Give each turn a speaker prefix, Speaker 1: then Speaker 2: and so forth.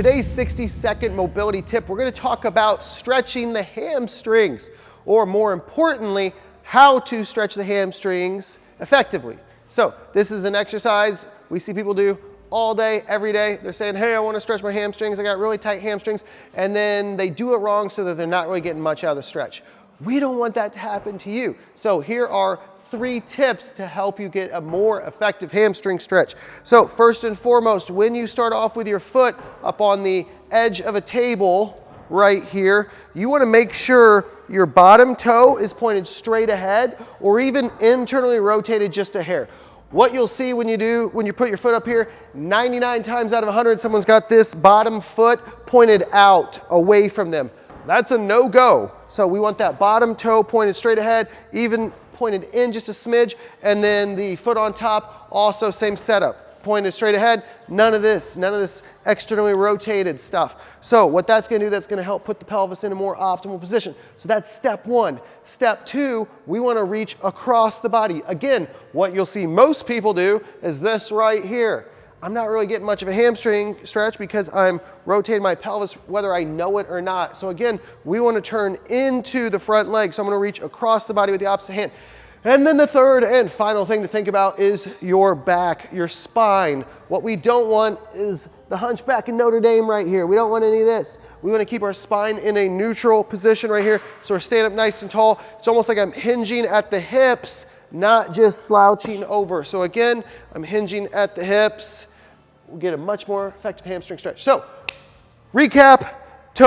Speaker 1: today's 60-second mobility tip, we're going to talk about stretching the hamstrings, or more importantly, how to stretch the hamstrings effectively. So this is an exercise we see people do all day, every day. They're saying, hey, I want to stretch my hamstrings. I got really tight hamstrings. And then they do it wrong so that they're not really getting much out of the stretch. We don't want that to happen to you. So here are 3 tips to help you get a more effective hamstring stretch. So first and foremost, when you start off with your foot up on the edge of a table right here, you want to make sure your bottom toe is pointed straight ahead or even internally rotated just a hair. What you'll see when you put your foot up here, 99 times out of 100, someone's got this bottom foot pointed out away from them. That's a no-go. So we want that bottom toe pointed straight ahead, even pointed in just a smidge, and then the foot on top, also same setup. Pointed straight ahead, none of this externally rotated stuff. So what that's gonna do, that's gonna help put the pelvis in a more optimal position. So that's step 1. Step 2, we wanna reach across the body. Again, what you'll see most people do is this right here. I'm not really getting much of a hamstring stretch because I'm rotating my pelvis whether I know it or not. So again, we want to turn into the front leg. So I'm going to reach across the body with the opposite hand. And then the third and final thing to think about is your back, your spine. What we don't want is the hunchback in Notre Dame right here. We don't want any of this. We want to keep our spine in a neutral position right here. So we're standing up nice and tall. It's almost like I'm hinging at the hips, not just slouching over. So again, I'm hinging at the hips. We'll get a much more effective hamstring stretch. So, recap,